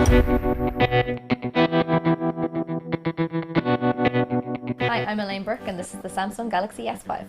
Hi, I'm Elaine Burke and this is the Samsung Galaxy S5.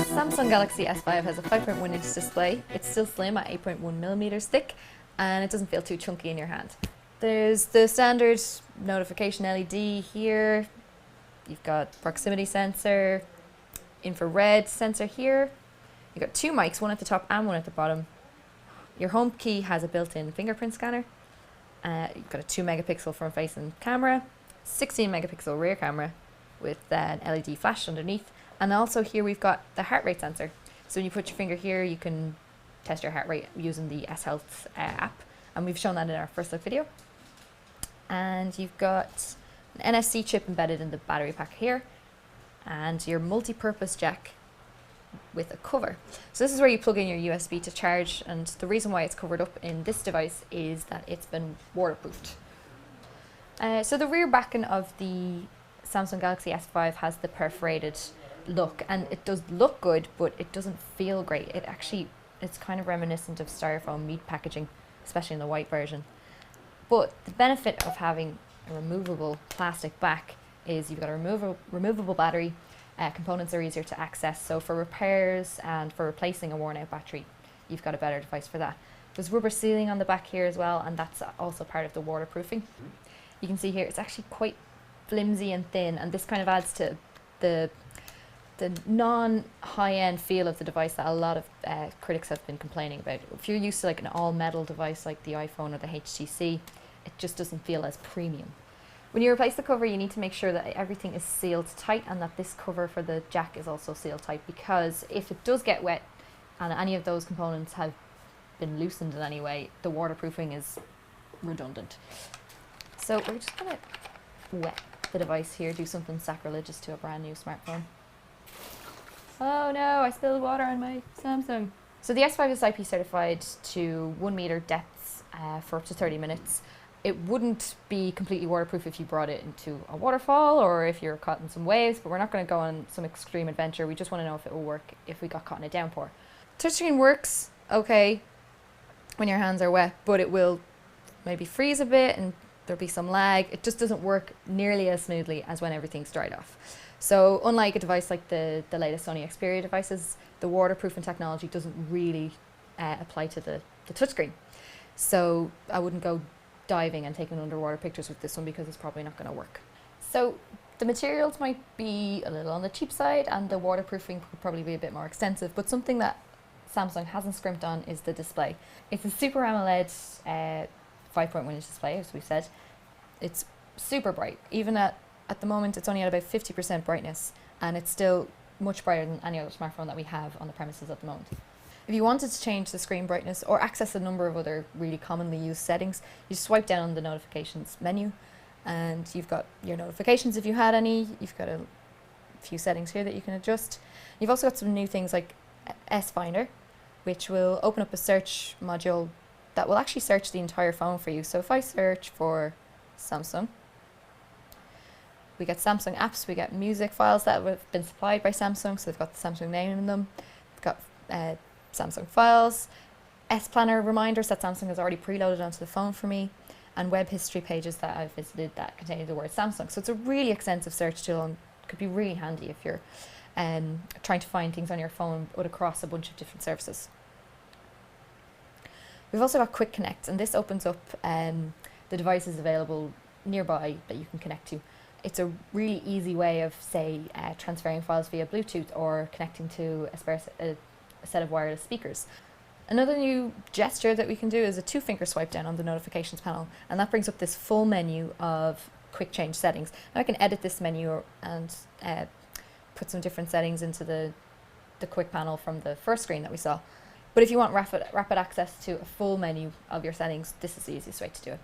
Samsung Galaxy S5 has a 5.1-inch display. It's still slim at 8.1mm thick and it doesn't feel too chunky in your hand. There's the standard notification LED here. You've got proximity sensor, infrared sensor here. You've got two mics, one at the top and one at the bottom. Your home key has a built-in fingerprint scanner. You've got a 2-megapixel front-facing camera, 16-megapixel rear camera with an LED flash underneath. And also here we've got the heart rate sensor. So when you put your finger here, you can test your heart rate using the S Health app. And we've shown that in our first look video. And you've got an NFC chip embedded in the battery pack here. And your multi-purpose jack with a cover. So this is where you plug in your USB to charge, and the reason why it's covered up in this device is that it's been waterproofed. So the rear backing of the Samsung Galaxy S5 has the perforated look, and it does look good, but it doesn't feel great. It's kind of reminiscent of styrofoam meat packaging, especially in the white version. But the benefit of having a removable plastic back is you've got a removable battery. Components are easier to access, so for repairs and for replacing a worn out battery, you've got a better device for that. There's rubber sealing on the back here as well, and that's also part of the waterproofing. You can see here it's actually quite flimsy and thin, and this kind of adds to the non-high-end feel of the device that a lot of critics have been complaining about. If you're used to like an all-metal device like the iPhone or the HTC, it just doesn't feel as premium. When you replace the cover, you need to make sure that everything is sealed tight and that this cover for the jack is also sealed tight, because if it does get wet and any of those components have been loosened in any way, the waterproofing is redundant. So we're just going to wet the device here, do something sacrilegious to a brand new smartphone. Oh no, I spilled water on my Samsung. So the S5 is IP certified to 1 meter depths for up to 30 minutes. It wouldn't be completely waterproof if you brought it into a waterfall or if you're caught in some waves, but we're not going to go on some extreme adventure. We just want to know if it will work if we got caught in a downpour. Touchscreen works okay when your hands are wet, but it will maybe freeze a bit and there'll be some lag. It just doesn't work nearly as smoothly as when everything's dried off. So unlike a device like the latest Sony Xperia devices, the waterproofing technology doesn't really apply to the touchscreen. So I wouldn't go diving and taking underwater pictures with this one because it's probably not going to work. So the materials might be a little on the cheap side and the waterproofing could probably be a bit more extensive, but something that Samsung hasn't scrimped on is the display. It's a Super AMOLED 5.1-inch display, as we said. It's super bright. Even at the moment it's only at about 50% brightness, and it's still much brighter than any other smartphone that we have on the premises at the moment. If you wanted to change the screen brightness or access a number of other really commonly used settings, you swipe down on the notifications menu and you've got your notifications if you had any. You've got a few settings here that you can adjust. You've also got some new things like S Finder, which will open up a search module that will actually search the entire phone for you. So if I search for Samsung, we get Samsung apps, we get music files that have been supplied by Samsung, so they've got the Samsung name in them. We've got Samsung files, S-Planner reminders that Samsung has already preloaded onto the phone for me, and web history pages that I've visited that contain the word Samsung. So it's a really extensive search tool and could be really handy if you're trying to find things on your phone but across a bunch of different services. We've also got Quick Connect, and this opens up the devices available nearby that you can connect to. It's a really easy way of, say, transferring files via Bluetooth or connecting to a set of wireless speakers. Another new gesture that we can do is a 2-finger swipe down on the notifications panel, and that brings up this full menu of quick change settings. Now I can edit this menu and put some different settings into the quick panel from the first screen that we saw. But if you want rapid access to a full menu of your settings, this is the easiest way to do it.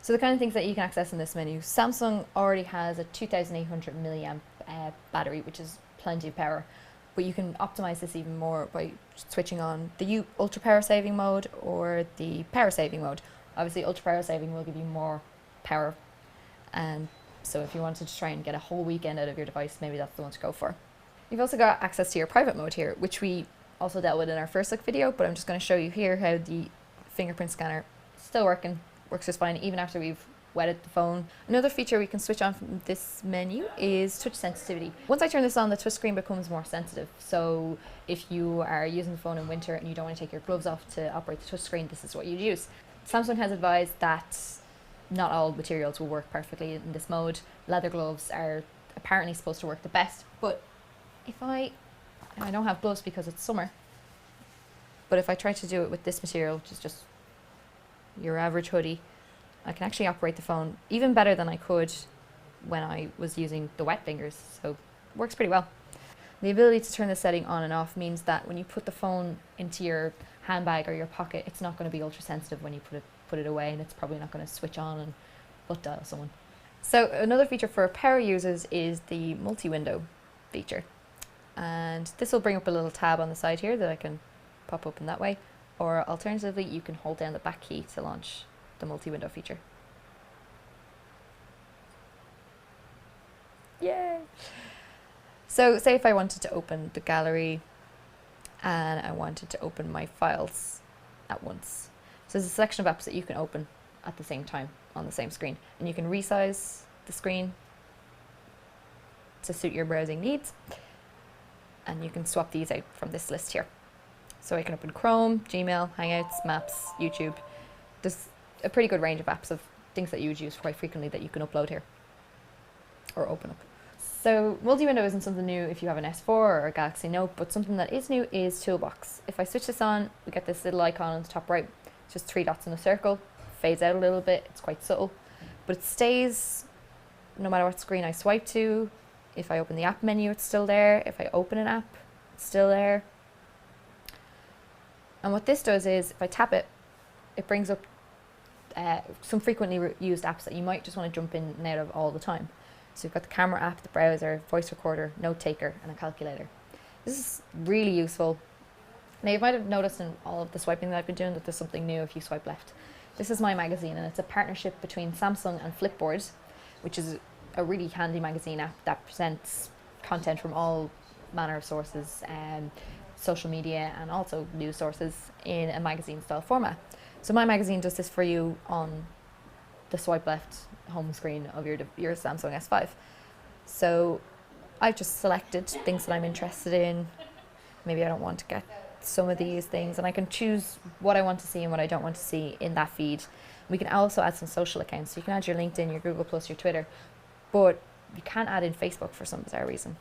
So the kind of things that you can access in this menu, Samsung already has a 2800 milliamp battery, which is plenty of power. But you can optimize this even more by switching on the ultra power saving mode or the power saving mode. Obviously ultra power saving will give you more power, and So if you wanted to try and get a whole weekend out of your device, maybe that's the one to go for. You've also got access to your private mode here, which we also dealt with in our first look video, but I'm just going to show you here how the fingerprint scanner is still working, works just fine even after we've wetted the phone. Another feature we can switch on from this menu is touch sensitivity. Once I turn this on, the touch screen becomes more sensitive. So if you are using the phone in winter and you don't want to take your gloves off to operate the touch screen, this is what you'd use. Samsung has advised that not all materials will work perfectly in this mode. Leather gloves are apparently supposed to work the best, but if I don't have gloves because it's summer, but if I try to do it with this material, which is just your average hoodie, I can actually operate the phone even better than I could when I was using the wet fingers, so it works pretty well. The ability to turn the setting on and off means that when you put the phone into your handbag or your pocket, it's not going to be ultra sensitive when you put it away, and it's probably not going to switch on and butt dial someone. So another feature for power users is the multi-window feature, and this will bring up a little tab on the side here that I can pop open that way, or alternatively you can hold down the back key to launch the multi-window feature. Yay! So say if I wanted to open the gallery and I wanted to open my files at once. So there's a selection of apps that you can open at the same time on the same screen, and you can resize the screen to suit your browsing needs, and you can swap these out from this list here. So I can open Chrome, Gmail, Hangouts, Maps, YouTube. There's a pretty good range of apps of things that you would use quite frequently that you can upload here or open up. So multi-window isn't something new if you have an S4 or a Galaxy Note, but something that is new is Toolbox. If I switch this on, we get this little icon on the top right. It's just 3 dots in a circle, fades out a little bit, it's quite subtle, but it stays no matter what screen I swipe to. If I open the app menu, it's still there. If I open an app, it's still there. And what this does is, if I tap it, it brings up some frequently used apps that you might just want to jump in and out of all the time. So you've got the camera app, the browser, voice recorder, note taker, and a calculator. This is really useful. Now you might have noticed in all of the swiping that I've been doing that there's something new if you swipe left. This is My Magazine, and it's a partnership between Samsung and Flipboard, which is a really handy magazine app that presents content from all manner of sources, social media and also news sources in a magazine style format. So My Magazine does this for you on the swipe left home screen of your Samsung S5. So I've just selected things that I'm interested in. Maybe I don't want to get some of these things, and I can choose what I want to see and what I don't want to see in that feed. We can also add some social accounts. So you can add your LinkedIn, your Google+, your Twitter, but you can't add in Facebook for some bizarre reason.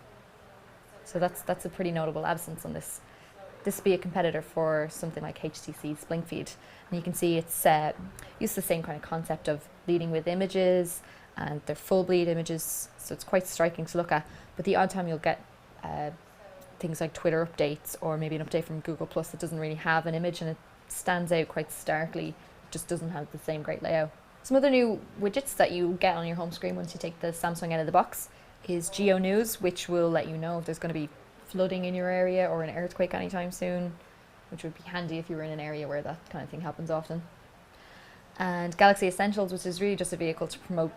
So that's a pretty notable absence on this. This would be a competitor for something like HTC's Blink feed. And you can see it's used the same kind of concept of leading with images, and they're full bleed images, so it's quite striking to look at. But the odd time you'll get things like Twitter updates, or maybe an update from Google Plus that doesn't really have an image and it stands out quite starkly, it just doesn't have the same great layout. Some other new widgets that you get on your home screen once you take the Samsung out of the box is Geo News, which will let you know if there's going to be flooding in your area or an earthquake anytime soon, which would be handy if you were in an area where that kind of thing happens often. And Galaxy Essentials, which is really just a vehicle to promote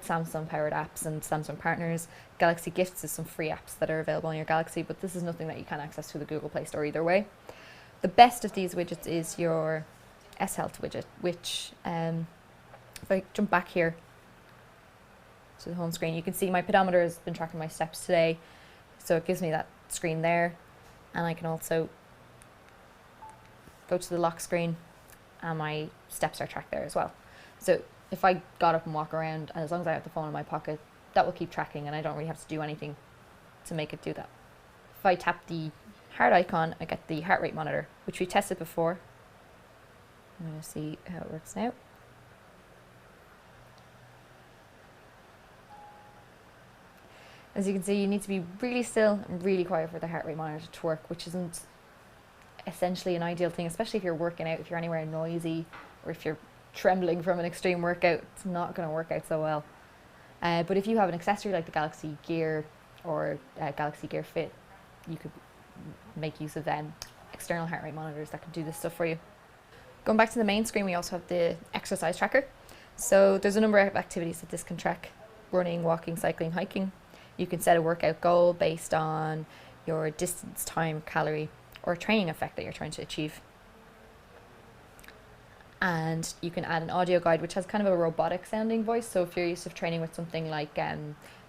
Samsung powered apps and Samsung partners. Galaxy Gifts is some free apps that are available on your Galaxy, but this is nothing that you can access through the Google Play Store either way. The best of these widgets is your S Health widget, which if I jump back here to the home screen, you can see my pedometer has been tracking my steps today, so it gives me that screen there, and I can also go to the lock screen and my steps are tracked there as well. So if I got up and walk around, and as long as I have the phone in my pocket, that will keep tracking and I don't really have to do anything to make it do that. If I tap the heart icon, I get the heart rate monitor, which we tested before. I'm going to see how it works now. As you can see, you need to be really still and really quiet for the heart rate monitor to work, which isn't essentially an ideal thing, especially if you're working out, if you're anywhere noisy, or if you're trembling from an extreme workout. It's not going to work out so well. But if you have an accessory like the Galaxy Gear or Galaxy Gear Fit, you could make use of external heart rate monitors that can do this stuff for you. Going back to the main screen, we also have the exercise tracker. So there's a number of activities that this can track. running, walking, cycling, hiking. You can set a workout goal based on your distance, time, calorie, or training effect that you're trying to achieve. And you can add an audio guide which has kind of a robotic sounding voice. So if you're used to training with something like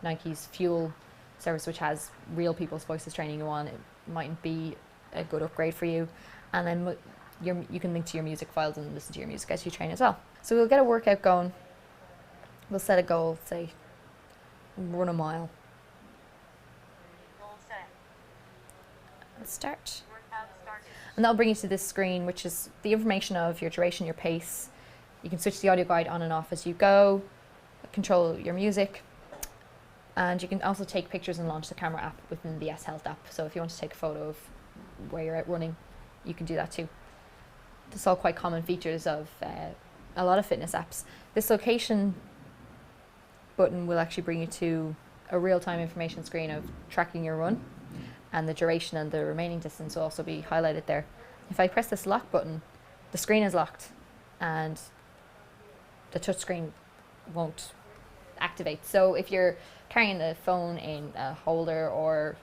Nike's Fuel service, which has real people's voices training you on, it mightn't be a good upgrade for you. And then you can link to your music files and listen to your music as you train as well. So we'll get a workout going. We'll set a goal, say run a mile. Let's start. And that'll bring you to this screen, which is the information of your duration, your pace. You can switch the audio guide on and off as you go, control your music, and you can also take pictures and launch the camera app within the S Health app. So if you want to take a photo of where you're out running, you can do that too. This is all quite common features of a lot of fitness apps. This location button will actually bring you to a real-time information screen of tracking your run, and the duration and the remaining distance will also be highlighted there. If I press this lock button, the screen is locked and the touch screen won't activate. So if you're carrying the phone in a holder or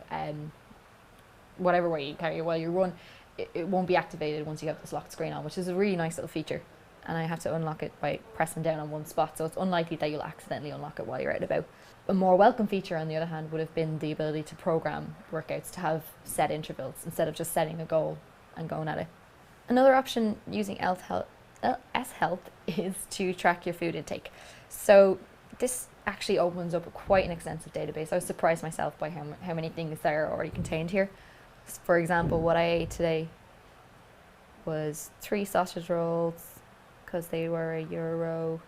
whatever way you carry it while you run, it won't be activated once you have this locked screen on, which is a really nice little feature. And I have to unlock it by pressing down on one spot, so it's unlikely that you'll accidentally unlock it while you're out and about. A more welcome feature, on the other hand, would have been the ability to program workouts to have set intervals instead of just setting a goal and going at it. Another option using S Health is to track your food intake. So this actually opens up quite an extensive database. I was surprised myself by how many things there are already contained here. For example, what I ate today was 3 sausage rolls, because they were €1.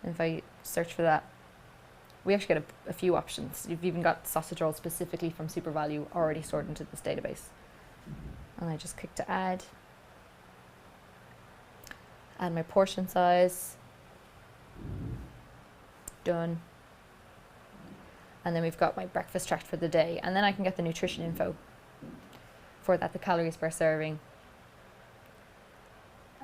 And if I search for that, we actually get a few options. You've even got sausage rolls specifically from Super Value already stored into this database. And I just click to add my portion size, done. And then we've got my breakfast tracked for the day, and then I can get the nutrition info for that, the calories per serving.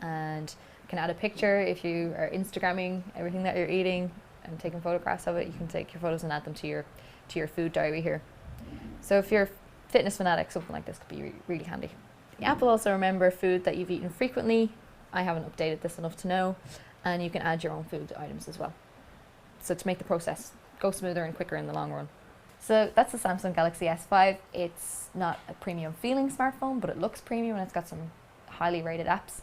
And you can add a picture if you are Instagramming everything that you're eating and taking photographs of it. You can take your photos and add them to your food diary here. So if you're a fitness fanatic, something like this could be really handy. The app will also remember food that you've eaten frequently. I haven't updated this enough to know, and you can add your own food items as well. So to make the process go smoother and quicker in the long run. So that's the Samsung Galaxy S5. It's not a premium feeling smartphone, but it looks premium and it's got some highly rated apps.